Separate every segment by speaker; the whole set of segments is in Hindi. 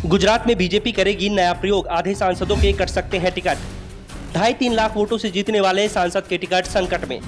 Speaker 1: गुजरात में बीजेपी करेगी नया प्रयोग, आधे सांसदों के कट सकते हैं टिकट। 2.5-3 लाख वोटों से जीतने वाले सांसद के टिकट संकट में।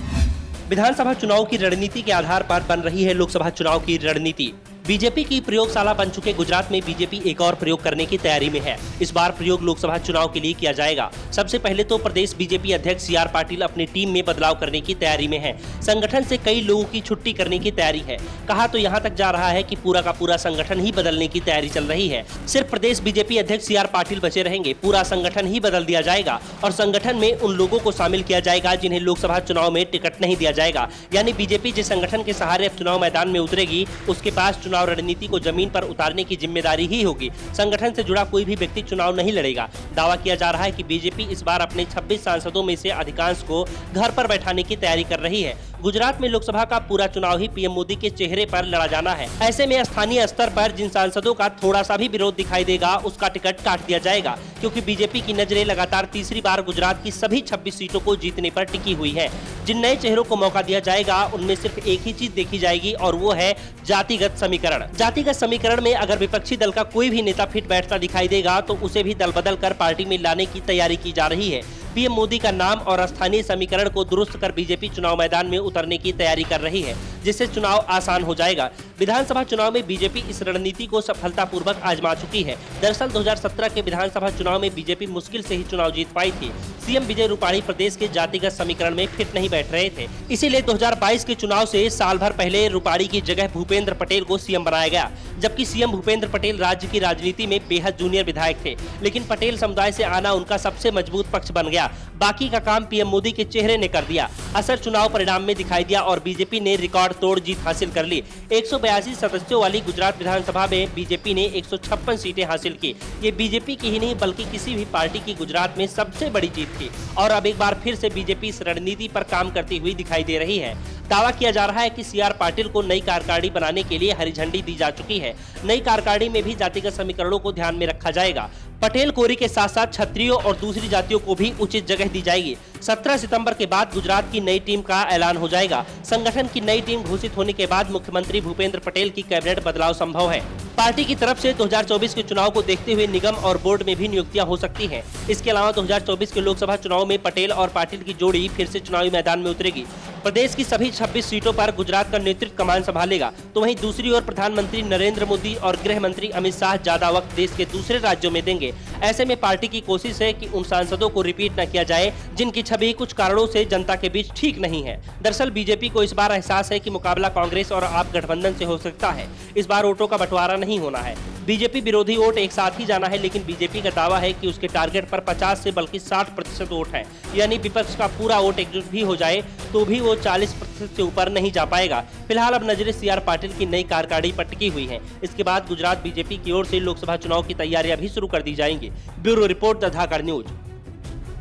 Speaker 1: विधानसभा चुनाव की रणनीति के आधार पर बन रही है लोकसभा चुनाव की रणनीति। बीजेपी की प्रयोगशाला बन चुके गुजरात में बीजेपी एक और प्रयोग करने की तैयारी में है। इस बार प्रयोग लोकसभा चुनाव के लिए किया जाएगा। सबसे पहले तो प्रदेश बीजेपी अध्यक्ष सी.आर. पाटिल अपनी टीम में बदलाव करने की तैयारी में है। संगठन से कई लोगों की छुट्टी करने की तैयारी है। कहा तो यहाँ तक जा रहा है कि पूरा का पूरा संगठन ही बदलने की तैयारी चल रही है। सिर्फ प्रदेश बीजेपी अध्यक्ष सी.आर. पाटिल बचे रहेंगे, पूरा संगठन ही बदल दिया जाएगा और संगठन में उन लोगों को शामिल किया जाएगा जिन्हें लोकसभा चुनाव में टिकट नहीं दिया जाएगा। यानी बीजेपी जिस संगठन के सहारे अब चुनाव मैदान में उतरेगी, उसके पास चुनाव रणनीति को जमीन पर उतारने की जिम्मेदारी ही होगी। संगठन से जुड़ा कोई भी व्यक्ति चुनाव नहीं लड़ेगा। दावा किया जा रहा है कि बीजेपी इस बार अपने 26 सांसदों में से अधिकांश को घर पर बैठाने की तैयारी कर रही है। गुजरात में लोकसभा का पूरा चुनाव ही पीएम मोदी के चेहरे पर लड़ा जाना है। ऐसे में स्थानीय स्तर पर जिन सांसदों का थोड़ा सा भी विरोध दिखाई देगा, उसका टिकट काट दिया जाएगा, क्योंकि बीजेपी की नजरें लगातार तीसरी बार गुजरात की सभी 26 सीटों को जीतने पर टिकी हुई है। जिन नए चेहरों को मौका दिया जाएगा, उनमें सिर्फ एक ही चीज देखी जाएगी और वो है जातिगत समीकरण। जातिगत समीकरण में अगर विपक्षी दल का कोई भी नेता फिट बैठता दिखाई देगा, तो उसे भी दल बदल कर पार्टी में लाने की तैयारी की जा रही है। पीएम मोदी का नाम और स्थानीय समीकरण को दुरुस्त कर बीजेपी चुनाव मैदान में उतरने की तैयारी कर रही है, जिससे चुनाव आसान हो जाएगा। विधानसभा चुनाव में बीजेपी इस रणनीति को सफलतापूर्वक आजमा चुकी है। दरअसल 2017 के विधानसभा चुनाव में बीजेपी मुश्किल से ही चुनाव जीत पाई थी। सीएम विजय रूपाणी प्रदेश के जातिगत समीकरण में फिट नहीं बैठ रहे थे, इसीलिए 2022 के चुनाव से साल भर पहले रूपाणी की जगह भूपेंद्र पटेल को सीएम बनाया गया। जबकि सीएम भूपेंद्र पटेल राज्य की राजनीति में बेहद जूनियर विधायक थे, लेकिन पटेल समुदाय से आना उनका सबसे मजबूत पक्ष बन गया। बाकी का काम पीएम मोदी के चेहरे ने कर दिया। असर चुनाव परिणाम में दिखाई दिया और बीजेपी ने रिकॉर्ड तोड़ जीत हासिल कर ली। 182 सदस्यों वाली गुजरात विधानसभा में बीजेपी ने 156 सीटें हासिल की। ये बीजेपी की ही नहीं बल्कि किसी भी पार्टी की गुजरात में सबसे बड़ी जीत थी और अब एक बार फिर से बीजेपी इस रणनीति पर काम करती हुई दिखाई दे रही है। दावा किया जा रहा है कि सी.आर. पाटिल को नई कार्यकारिणी बनाने के लिए हरी झंडी दी जा चुकी है। नई कार्यकारिणी में भी जातिगत समीकरणों को ध्यान में रखा जाएगा। पटेल कोरी के साथ साथ क्षत्रियों और दूसरी जातियों को भी उचित जगह दी जाएगी। 17 सितंबर के बाद गुजरात की नई टीम का ऐलान हो जाएगा। संगठन की नई टीम घोषित होने के बाद मुख्यमंत्री भूपेंद्र पटेल की कैबिनेट बदलाव संभव है। पार्टी की तरफ से 2024 के चुनाव को देखते हुए निगम और बोर्ड में भी नियुक्तियां हो सकती हैं। इसके अलावा 2024 के लोकसभा चुनाव में पटेल और पाटिल की जोड़ी फिर से चुनावी मैदान में उतरेगी। प्रदेश की सभी 26 सीटों पर गुजरात का नेतृत्व कमान संभालेगा, तो वहीं दूसरी ओर प्रधानमंत्री नरेंद्र मोदी और गृह मंत्री अमित शाह ज्यादा वक्त देश के दूसरे राज्यों में देंगे। ऐसे में पार्टी की कोशिश है कि उन सांसदों को रिपीट न किया जाए जिनकी छवि कुछ कारणों से जनता के बीच ठीक नहीं है। दरअसल बीजेपी को इस बार एहसास है कि मुकाबला कांग्रेस और आप गठबंधन से हो सकता है। इस बार वोटों का बंटवारा नहीं होना है। बीजेपी विरोधी वोट एक साथ ही जाना है, लेकिन बीजेपी का दावा है कि उसके टारगेट पर 50 से बल्कि 60% वोट है। यानी विपक्ष का पूरा वोट एकजुट भी हो जाए तो भी वो 40% से ऊपर नहीं जा पाएगा। फिलहाल अब नजरें सी.आर. पाटिल की नई कार्यकारिणी पर टिकी हुई हैं। इसके बाद गुजरात बीजेपी की ओर से लोकसभा चुनाव की तैयारियां भी शुरू कर दी जाएंगी। Bureau report, the Dhakad news.